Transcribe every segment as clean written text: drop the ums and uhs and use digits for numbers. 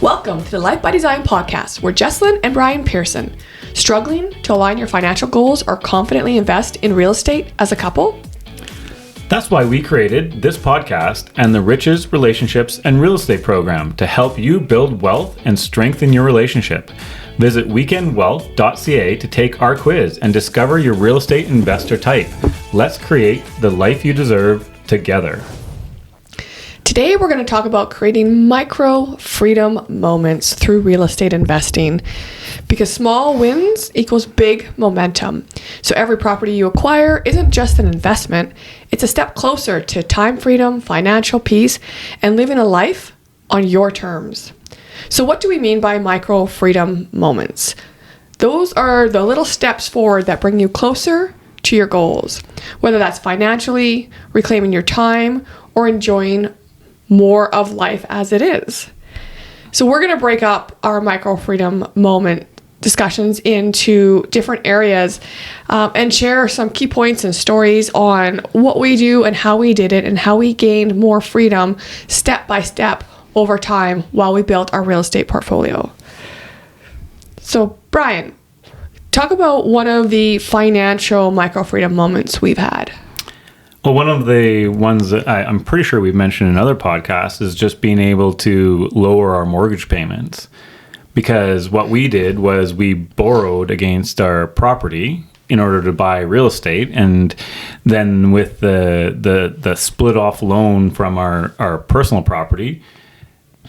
Welcome to the Life by Design podcast, where Jessilyn and Brian Persson, struggling to align your financial goals or confidently invest in real estate as a couple? That's why we created this podcast and the Riches, Relationships, and Real Estate program to help you build wealth and strengthen your relationship. Visit weekendwealth.ca to take our quiz and discover your real estate investor type. Let's create the life you deserve together. Today, we're going to talk about creating micro freedom moments through real estate investing, because small wins equals big momentum. So every property you acquire isn't just an investment, it's a step closer to time freedom, financial peace, and living a life on your terms. So what do we mean by micro freedom moments? Those are the little steps forward that bring you closer to your goals, whether that's financially, reclaiming your time, or enjoying more of life as it is. So we're going to break up our micro freedom moment discussions into different areas and share some key points and stories on what we do and how we did it and how we gained more freedom step by step over time while we built our real estate portfolio. So Brian, talk about one of the financial micro freedom moments we've had. Well, one of the ones that I'm pretty sure we've mentioned in other podcasts is just being able to lower our mortgage payments. Because what we did was we borrowed against our property in order to buy real estate. And then with the split off loan from our personal property,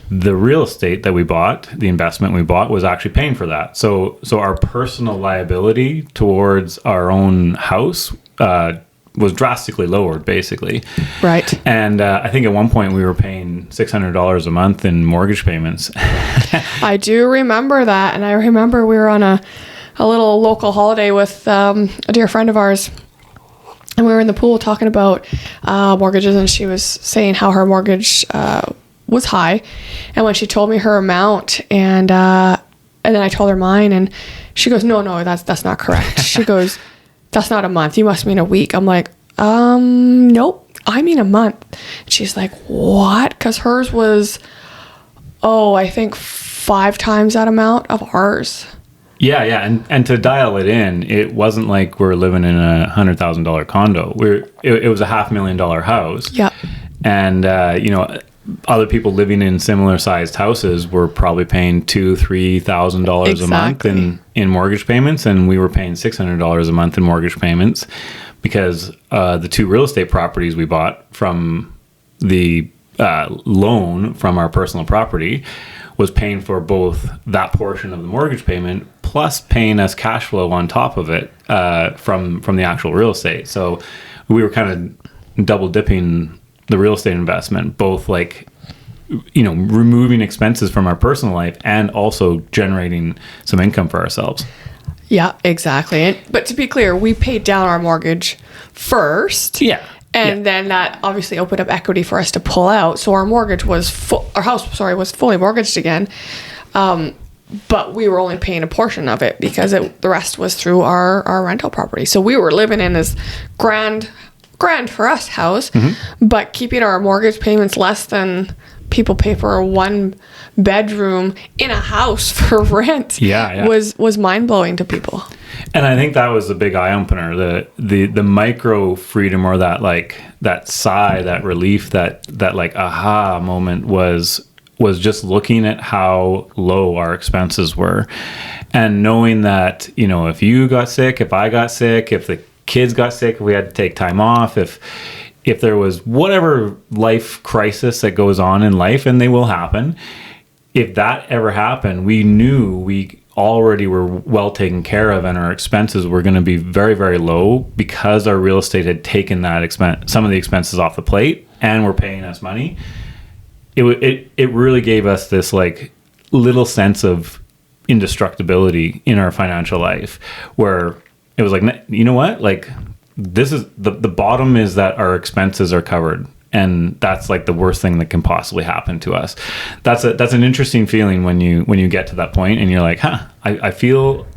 the real estate that we bought, the investment we bought, was actually paying for that. So our personal liability towards our own house was drastically lowered, basically. Right. And I think at one point we were paying $600 a month in mortgage payments. I do remember that. And I remember we were on a little local holiday with a dear friend of ours. And we were in the pool talking about mortgages. And she was saying how her mortgage was high. And when she told me her amount, and then I told her mine, and she goes, no, that's not correct. She goes, that's not a month. You must mean a week. I'm like, nope, I mean a month. And she's like, what? Because hers was, I think 5 times that amount of ours. Yeah. And to dial it in, it wasn't like we're living in a $100,000 condo. It was a $500,000 house. Yeah. And, other people living in similar sized houses were probably paying $2,000-$3,000 a month in mortgage payments, and we were paying $600 a month in mortgage payments because the 2 real estate properties we bought from the loan from our personal property was paying for both that portion of the mortgage payment plus paying us cash flow on top of it from the actual real estate. So we were kind of double dipping the real estate investment, both removing expenses from our personal life and also generating some income for ourselves. Yeah, exactly. But to be clear, we paid down our mortgage first. Yeah. And then that obviously opened up equity for us to pull out. So our mortgage was was fully mortgaged again. But we were only paying a portion of it because the rest was through our rental property. So we were living in this grand for us house, but keeping our mortgage payments less than people pay for a 1-bedroom in a house for rent was mind-blowing to people. And I think that was the big eye opener, the micro freedom, or that sigh, that relief, that aha moment was just looking at how low our expenses were, and knowing that, if you got sick, if I got sick, if the kids got sick, if we had to take time off, if there was whatever life crisis that goes on in life, and they will happen, if that ever happened, we knew we already were well taken care of, and our expenses were going to be very, very low because our real estate had taken some of the expenses off the plate and were paying us money. It really gave us this little sense of indestructibility in our financial life, where it was you know what? This is the bottom, is that our expenses are covered. And that's the worst thing that can possibly happen to us. That's an interesting feeling when you get to that point and you're like, I feel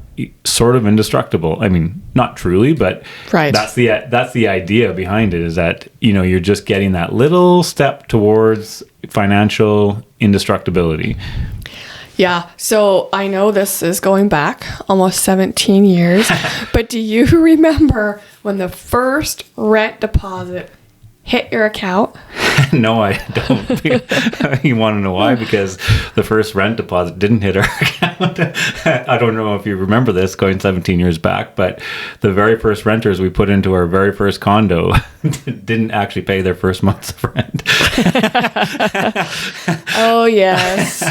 sort of indestructible. I mean, not truly, but right. That's the idea behind it, is that, you're just getting that little step towards financial indestructibility. Yeah. So I know this is going back almost 17 years, but do you remember when the first rent deposit hit your account? No, I don't. You want to know why? Because the first rent deposit didn't hit our account. I don't know if you remember this going 17 years back, but the very first renters we put into our very first condo didn't actually pay their first month's of rent. Oh, yes.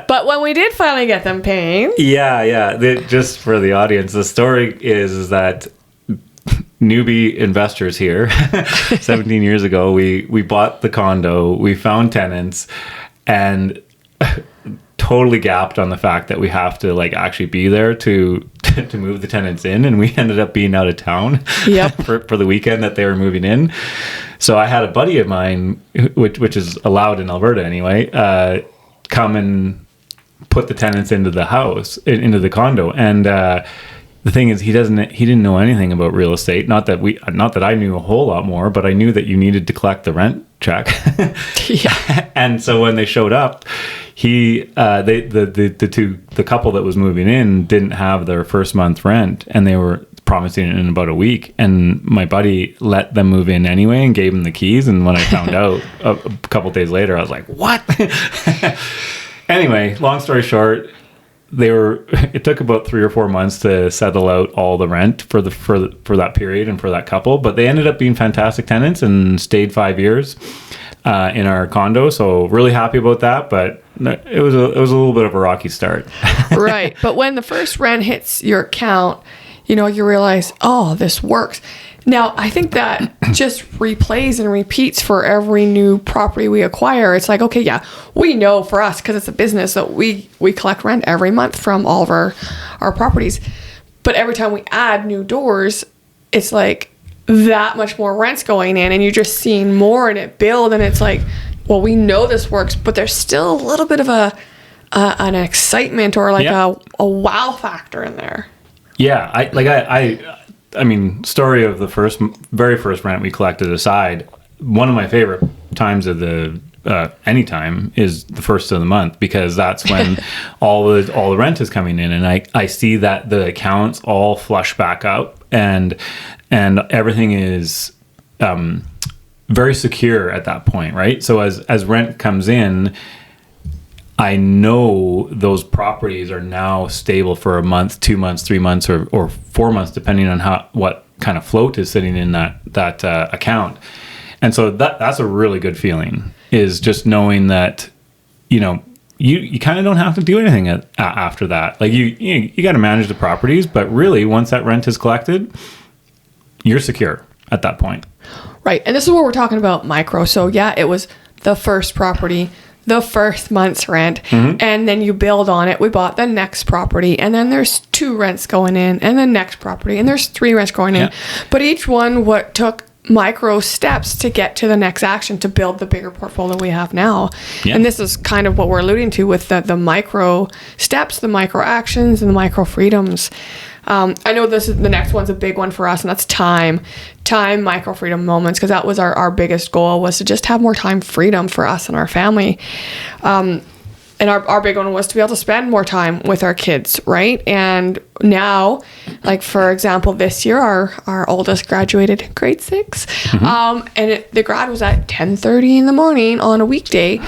But when we did finally get them paying. Yeah. Just for the audience, the story is that newbie investors here 17 years ago, we bought the condo, we found tenants, and totally gapped on the fact that we have to like actually be there to move the tenants in, and we ended up being out of town. Yep. for the weekend that they were moving in. So I had a buddy of mine, which is allowed in Alberta anyway, come and put the tenants into the house, into the condo, and the thing is, he didn't know anything about real estate. Not that I knew a whole lot more, but I knew that you needed to collect the rent check. Yeah. And so when they showed up, the couple that was moving in didn't have their first month rent, and they were promising it in about a week. And my buddy let them move in anyway and gave them the keys. And when I found out a couple days later, I was like, "What?" Anyway, long story short, it took about 3 or 4 months to settle out all the rent for that period and for that couple, but they ended up being fantastic tenants and stayed 5 years in our condo. So really happy about that, but it was a little bit of a rocky start. Right. But when the first rent hits your account, you realize, oh, this works. Now, I think that just replays and repeats for every new property we acquire. It's like, okay, yeah, we know for us, because it's a business, that we collect rent every month from all of our properties. But every time we add new doors, it's like that much more rent's going in, and you're just seeing more and it build. And it's like, well, we know this works, but there's still a little bit of an excitement or like a wow factor in there. Yeah, I mean, story of the very first rent we collected aside, one of my favorite times of the any time is the first of the month, because that's when all the rent is coming in, and I see that the accounts all flush back up, and everything is very secure at that point, right? So as rent comes in, I know those properties are now stable for a month, 2 months, 3 months, or 4 months, depending on what kind of float is sitting in that account. And so that's a really good feeling, is just knowing that, you kind of don't have to do anything after that. Like you got to manage the properties, but really once that rent is collected, you're secure at that point. Right. And this is what we're talking about, micro. So yeah, it was the first property, the first month's rent, and then you build on it. We bought the next property, and then there's 2 rents going in, and the next property, and there's 3 rents going in. But each one took micro steps to get to the next action to build the bigger portfolio we have now. Yeah. And this is kind of what we're alluding to with the micro steps, the micro actions, and the micro freedoms. I know the next one's a big one for us, and that's time micro freedom moments, because that was our biggest goal, was to just have more time freedom for us and our family. And our big one was to be able to spend more time with our kids, right? And now, like for example, this year our oldest graduated grade 6, and the grad was at 10:30 in the morning on a weekday.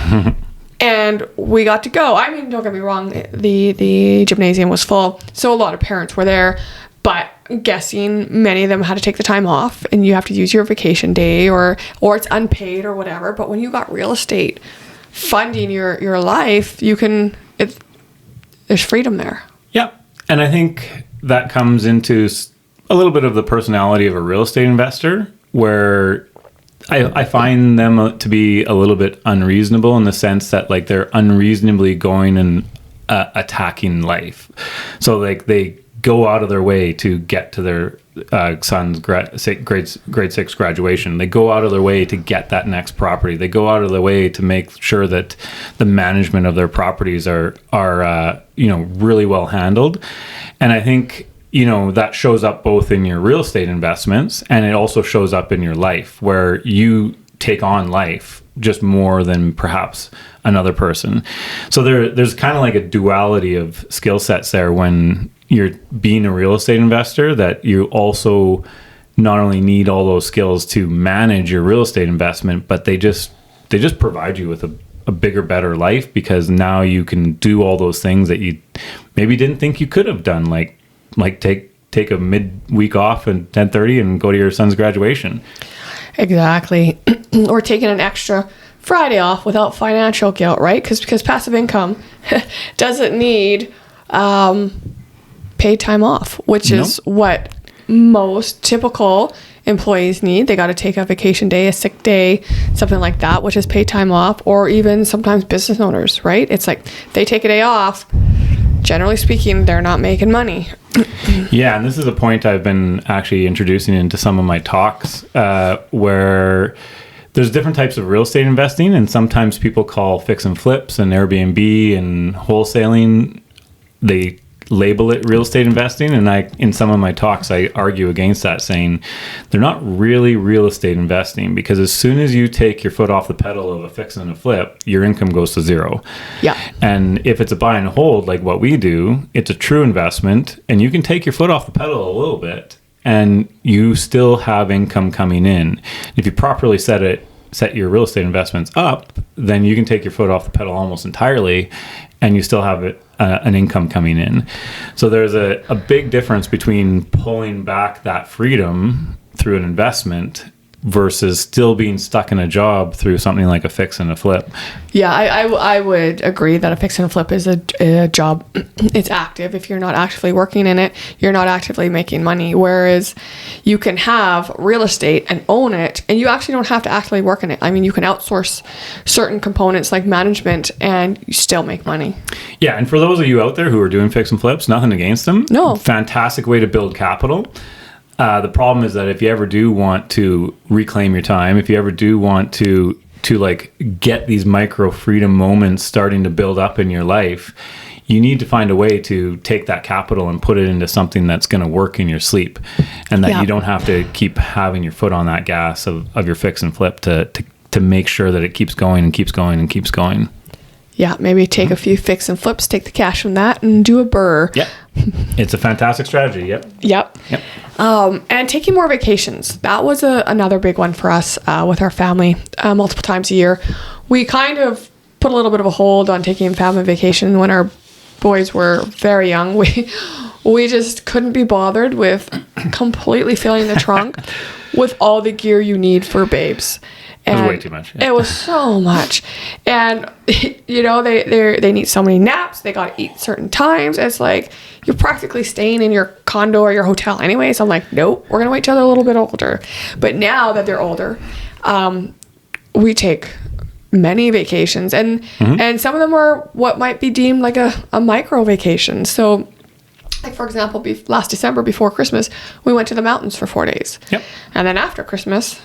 And we got to go. I mean, don't get me wrong, the gymnasium was full, so a lot of parents were there, but I'm guessing many of them had to take the time off, and you have to use your vacation day or it's unpaid or whatever. But when you got real estate funding your life, there's freedom there. Yeah. And I think that comes into a little bit of the personality of a real estate investor, where I find them to be a little bit unreasonable, in the sense that like they're unreasonably going and attacking life. So like they go out of their way to get to their son's grade 6 graduation. They go out of their way to get that next property. They go out of their way to make sure that the management of their properties are really well handled. And I think that shows up both in your real estate investments, and it also shows up in your life, where you take on life just more than perhaps another person. So there's kind of like a duality of skill sets there when you're being a real estate investor, that you also not only need all those skills to manage your real estate investment, but they just provide you with a bigger, better life, because now you can do all those things that you maybe didn't think you could have done, like take a midweek off at 10:30 and go to your son's graduation. Exactly. Or taking an extra Friday off without financial guilt, right? Because passive income doesn't need paid time off, which is what most typical employees need. They got to take a vacation day, a sick day, something like that, which is paid time off, or even sometimes business owners, right? It's like they take a day off. Generally speaking, they're not making money. Yeah, and this is a point I've been actually introducing into some of my talks, where there's different types of real estate investing, and sometimes people call fix and flips and Airbnb and wholesaling, they label it real estate investing, and in some of my talks I argue against that, saying they're not really real estate investing, because as soon as you take your foot off the pedal of a fix and a flip, your income goes to zero. Yeah. And if it's a buy and hold like what we do, it's a true investment, and you can take your foot off the pedal a little bit and you still have income coming in. If you properly set your real estate investments up, then you can take your foot off the pedal almost entirely and you still have an income coming in. So there's a big difference between pulling back that freedom through an investment versus still being stuck in a job through something like a fix and a flip. Yeah, I would agree that a fix and a flip is a job. It's active. If you're not actively working in it, you're not actively making money. Whereas you can have real estate and own it, and you actually don't have to actively work in it. I mean, you can outsource certain components like management and you still make money. Yeah, and for those of you out there who are doing fix and flips, nothing against them. No. Fantastic way to build capital. The problem is that if you ever do want to reclaim your time, if you ever do want to like get these micro freedom moments starting to build up in your life, you need to find a way to take that capital and put it into something that's going to work in your sleep, and that you don't have to keep having your foot on that gas of your fix and flip to make sure that it keeps going and keeps going and keeps going. Yeah, maybe take a few fix and flips, take the cash from that and do a burr. Yep. It's a fantastic strategy. Yep. And taking more vacations. That was another big one for us with our family multiple times a year. We kind of put a little bit of a hold on taking family vacation when our boys were very young. We just couldn't be bothered with completely filling the trunk with all the gear you need for babes. It was way too much. It was so much. And, you know, they need so many naps. They got to eat certain times. It's like, you're practically staying in your condo or your hotel anyway. So I'm like, nope, we're going to wait till they're a little bit older. But now that they're older, we take many vacations. And some of them are what might be deemed like a micro vacation. So, like, for example, last December before Christmas, we went to the mountains for 4 days. Yep. And then after Christmas,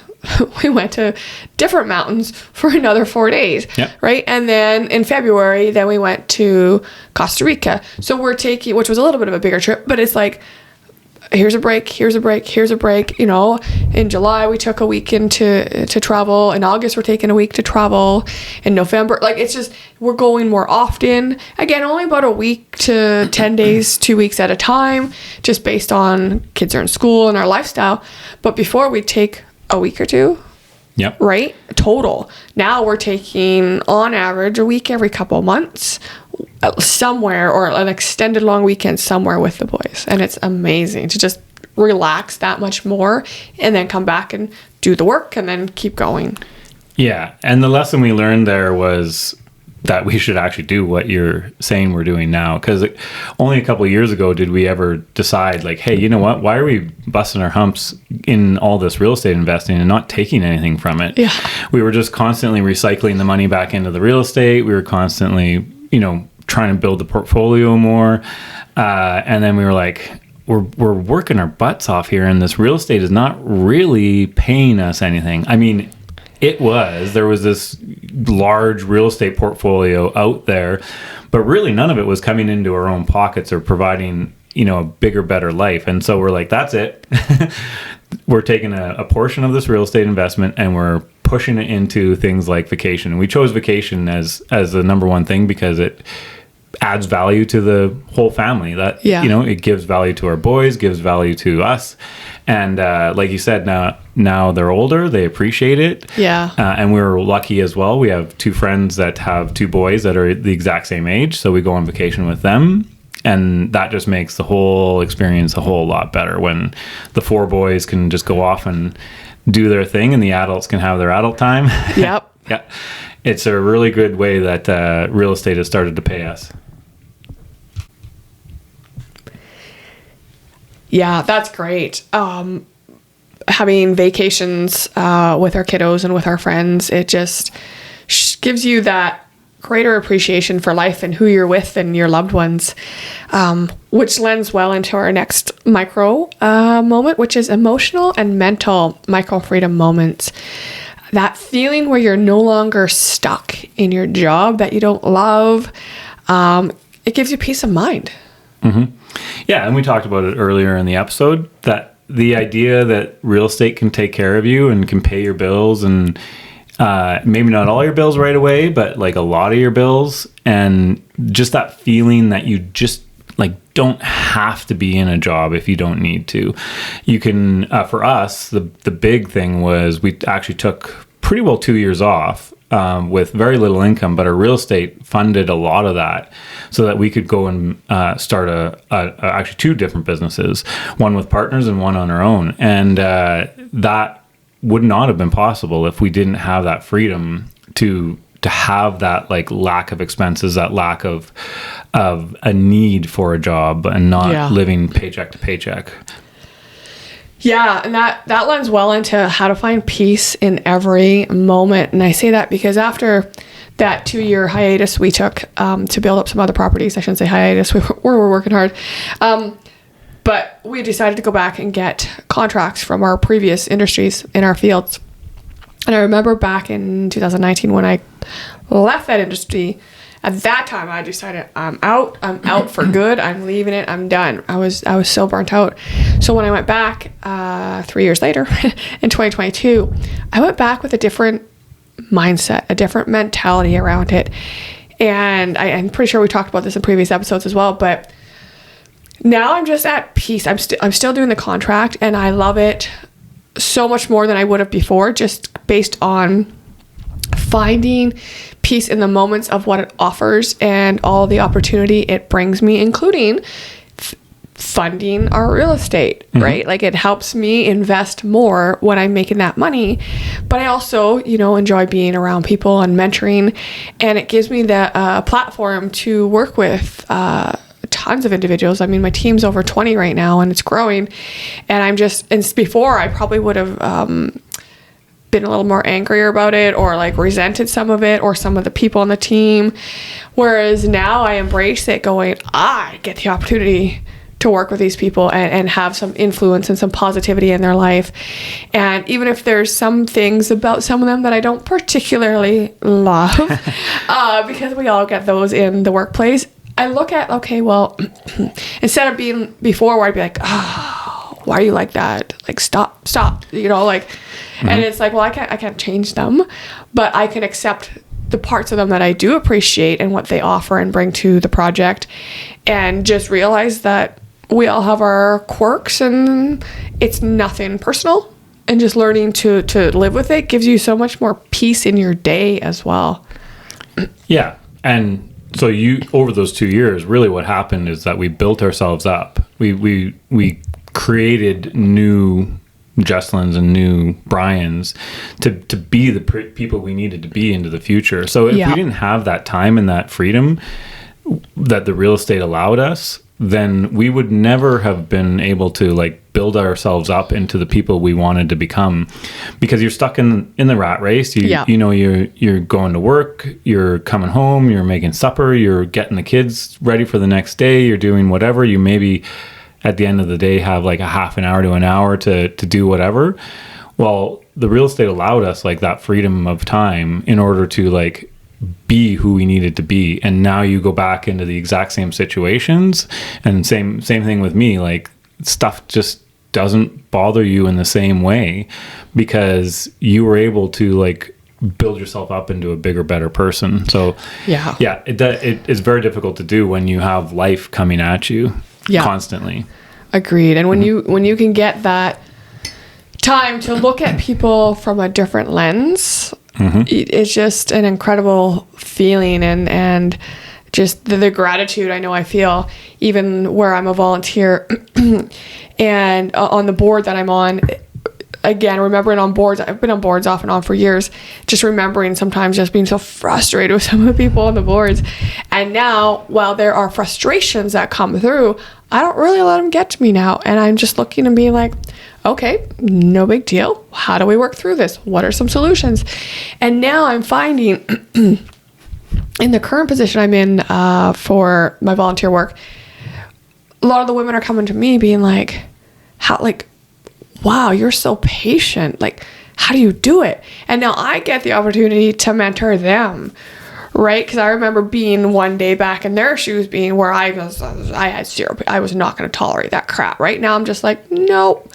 we went to different mountains for another 4 days. Yep. Right. And then in February, then we went to Costa Rica. So we're taking, which was a little bit of a bigger trip, but it's like, here's a break, here's a break, here's a break. You know, in July, we took a week to travel. In August, we're taking a week to travel. In November, like, it's just, we're going more often. Again, only about a week to 10 days, 2 weeks at a time, just based on kids are in school and our lifestyle. But before, we'd take a week or two. Yep. Right? Total. Now we're taking, on average, a week every couple of months somewhere, or an extended long weekend somewhere with the boys. And it's amazing to just relax that much more and then come back and do the work and then keep going. Yeah. And the lesson we learned there was that we should actually do what you're saying we're doing now. Because only a couple of years ago did we ever decide, like, hey, you know what? Why are we busting our humps in all this real estate investing and not taking anything from it? Yeah. We were just constantly recycling the money back into the real estate. We were constantly, trying to build the portfolio more. And then we were like, we're working our butts off here, and this real estate is not really paying us anything. I mean, there was this large real estate portfolio out there, but really none of it was coming into our own pockets or providing, a bigger, better life. And so we're like, that's it. We're taking a portion of this real estate investment and we're pushing it into things like vacation. We chose vacation as the number one thing because it adds value to the whole family. That it gives value to our boys, gives value to us, and like you said, now they're older, they appreciate it. And we're lucky as well. We have 2 friends that have 2 boys that are the exact same age, so we go on vacation with them, and that just makes the whole experience a whole lot better when the 4 boys can just go off and do their thing and the adults can have their adult time. Yep. Yeah, it's a really good way that real estate has started to pay us. Yeah, that's great. Having vacations with our kiddos and with our friends, it just gives you that greater appreciation for life and who you're with and your loved ones, which lends well into our next micro moment, which is emotional and mental micro freedom moments. That feeling where you're no longer stuck in your job that you don't love, it gives you peace of mind. Mm-hmm. Yeah, and we talked about it earlier in the episode, that the idea that real estate can take care of you and can pay your bills, and maybe not all your bills right away, but like a lot of your bills, and just that feeling that you just like don't have to be in a job if you don't need to. You can, for us, the big thing was we actually took pretty well 2 years off with very little income, but our real estate funded a lot of that so that we could go and start actually 2 different businesses, one with partners and one on our own. And that would not have been possible if we didn't have that freedom to have that like lack of expenses, that lack of a need for a job and not living paycheck to paycheck. Yeah, and that lends well into how to find peace in every moment. And I say that because after that 2-year hiatus we took to build up some other properties, I shouldn't say hiatus, we were working hard. But we decided to go back and get contracts from our previous industries in our fields. And I remember back in 2019 when I left that industry, at that time I decided I'm out for good. I'm leaving it. I'm done. I was so burnt out. So when I went back 3 years later in 2022, I went back with a different mindset, a different mentality around it. And I'm pretty sure we talked about this in previous episodes as well, but now I'm just at peace. I'm still doing the contract and I love it so much more than I would have before, just based on finding peace in the moments of what it offers and all the opportunity it brings me, including funding our real estate, right? Like it helps me invest more when I'm making that money, but I also, enjoy being around people and mentoring, and it gives me the platform to work with tons of individuals. I mean, my team's over 20 right now and it's growing, and before I probably would have been a little more angrier about it or like resented some of it or some of the people on the team, whereas now I embrace it, going, I get the opportunity to work with these people and have some influence and some positivity in their life. And even if there's some things about some of them that I don't particularly love, because we all get those in the workplace, I look at, okay, well, instead of being before where I'd be like, why are you like that? Like, stop, and it's like, well, I can't change them, but I can accept the parts of them that I do appreciate and what they offer and bring to the project, and just realize that we all have our quirks and it's nothing personal, and just learning to live with it gives you so much more peace in your day as well. Yeah. And so over those 2 years, really what happened is that we built ourselves up. We created new Jessilyns and new Brians to be the people we needed to be into the future. So if we didn't have that time and that freedom that the real estate allowed us, then we would never have been able to like build ourselves up into the people we wanted to become, because you're stuck in the rat race. You're going to work, you're coming home, you're making supper, you're getting the kids ready for the next day, you're doing whatever. You maybe at the end of the day have like a half an hour to an hour to do whatever. Well, the real estate allowed us like that freedom of time in order to like be who we needed to be. And now you go back into the exact same situations, and same thing with me, like stuff just doesn't bother you in the same way because you were able to like build yourself up into a bigger, better person. So it is very difficult to do when you have life coming at you constantly. Agreed. And when you can get that time to look at people from a different lens, it's just an incredible feeling, and just the gratitude I feel, even where I'm a volunteer and on the board that I'm on. Again, remembering on boards, I've been on boards off and on for years, just remembering sometimes just being so frustrated with some of the people on the boards. And now, while there are frustrations that come through, I don't really let them get to me now. And I'm just looking and being like, okay, no big deal. How do we work through this? What are some solutions? And now I'm finding in the current position I'm in for my volunteer work, a lot of the women are coming to me being like, wow, you're so patient. Like, how do you do it? And now I get the opportunity to mentor them, right? Because I remember being one day back in their shoes, being where I was not going to tolerate that crap. Right now I'm just like, nope.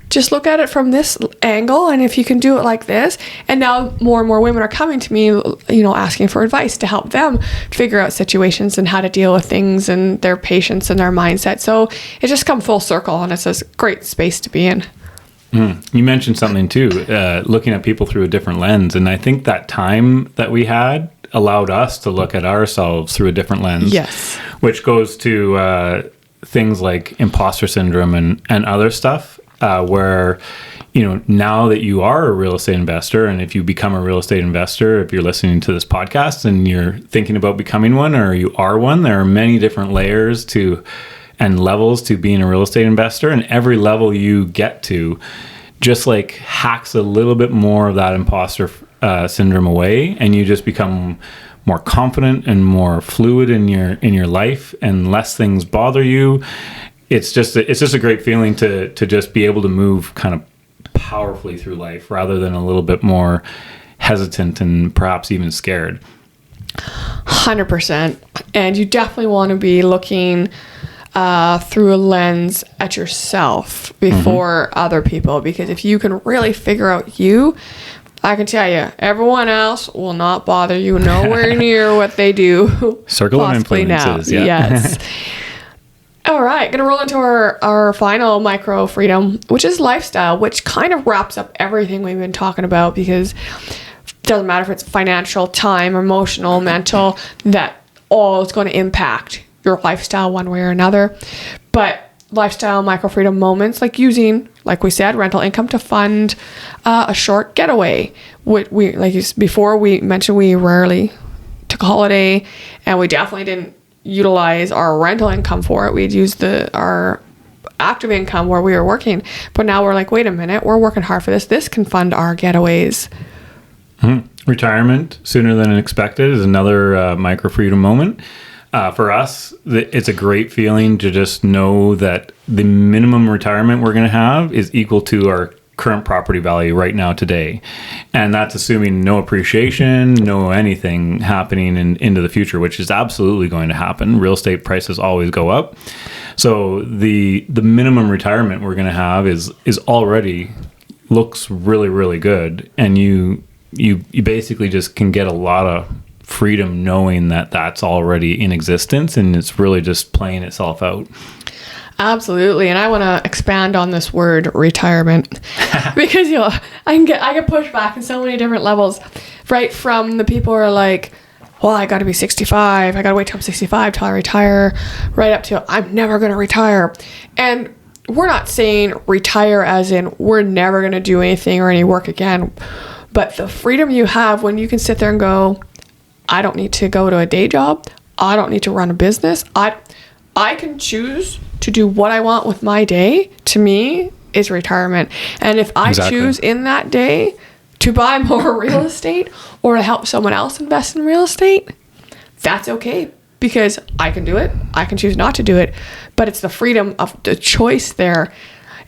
Just look at it from this angle, and if you can do it like this. And now more and more women are coming to me, asking for advice to help them figure out situations and how to deal with things and their patience and their mindset. So it just come full circle, and it's a great space to be in. You mentioned something too, looking at people through a different lens. And I think that time that we had allowed us to look at ourselves through a different lens. Yes. Which goes to things like imposter syndrome and other stuff. Where, now that you are a real estate investor, and if you become a real estate investor, if you're listening to this podcast and you're thinking about becoming one, or you are one, there are many different layers and levels to being a real estate investor. And every level you get to just like hacks a little bit more of that imposter syndrome away, and you just become more confident and more fluid in your life, and less things bother you. It's just a great feeling to just be able to move kind of powerfully through life rather than a little bit more hesitant and perhaps even scared. 100%. And you definitely want to be looking through a lens at yourself before other people, because if you can really figure out you, I can tell you, everyone else will not bother you nowhere near what they do. Circle of influences. Yeah. Yes. All right, going to roll into our final micro freedom, which is lifestyle, which kind of wraps up everything we've been talking about, because it doesn't matter if it's financial, time, emotional, mental, that all is going to impact your lifestyle one way or another. But lifestyle micro freedom moments, like using, like we said, rental income to fund a short getaway. Before we mentioned, we rarely took a holiday, and we definitely didn't utilize our rental income for it. We'd use our active income where we were working, but now we're like, wait a minute, we're working hard for this can fund our getaways. Retirement sooner than expected is another micro freedom moment. For us, it's a great feeling to just know that the minimum retirement we're going to have is equal to our current property value right now today. And that's assuming no appreciation, no anything happening into the future, which is absolutely going to happen. Real estate prices always go up. So the minimum retirement we're going to have is already looks really, really good. And you basically just can get a lot of freedom knowing that that's already in existence, and it's really just playing itself out. Absolutely. And I want to expand on this word retirement because I get pushed back in so many different levels, right? From the people who are like, well, I got to be 65. I got to wait till I'm 65 till I retire, right up to I'm never going to retire. And we're not saying retire as in we're never going to do anything or any work again. But the freedom you have when you can sit there and go, I don't need to go to a day job. I don't need to run a business. I can choose to do what I want with my day, to me, is retirement. And if I choose in that day to buy more real estate or to help someone else invest in real estate, that's okay, because I can do it. I can choose not to do it. But it's the freedom of the choice there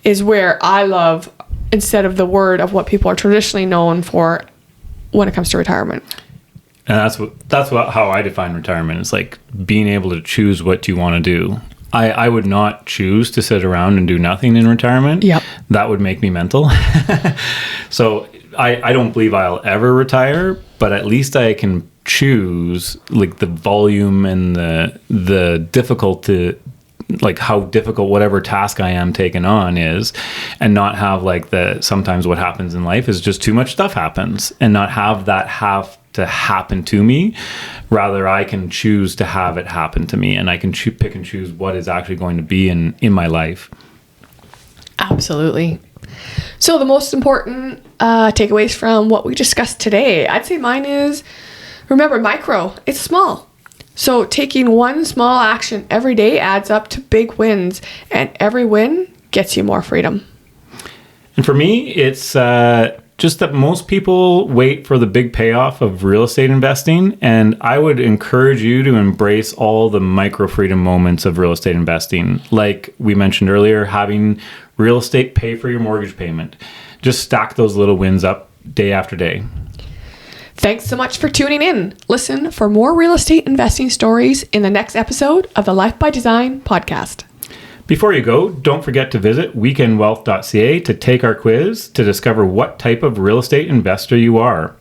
is where I love, instead of the word of what people are traditionally known for when it comes to retirement. And that's how I define retirement. It's like being able to choose what you want to do. I would not choose to sit around and do nothing in retirement. Yep. That would make me mental. So I don't believe I'll ever retire, but at least I can choose like the volume and the difficulty, like how difficult whatever task I am taking on is, and not have like sometimes what happens in life is just too much stuff happens, and not have that have to happen to me. Rather, I can choose to have it happen to me, and I can pick and choose what is actually going to be in my life. Absolutely. So the most important takeaways from what we discussed today, I'd say mine is, remember, micro, it's small. So taking one small action every day adds up to big wins, and every win gets you more freedom. And for me, it's just that most people wait for the big payoff of real estate investing, and I would encourage you to embrace all the micro freedom moments of real estate investing. Like we mentioned earlier, having real estate pay for your mortgage payment. Just stack those little wins up day after day. Thanks so much for tuning in. Listen for more real estate investing stories in the next episode of the Life by Design podcast. Before you go, don't forget to visit weekendwealth.ca to take our quiz to discover what type of real estate investor you are.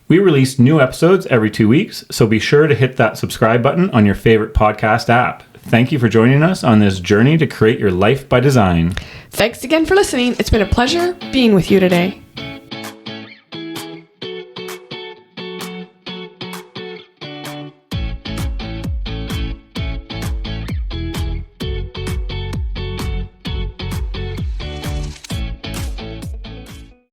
We release new episodes every 2 weeks, so be sure to hit that subscribe button on your favorite podcast app. Thank you for joining us on this journey to create your life by design. Thanks again for listening. It's been a pleasure being with you today.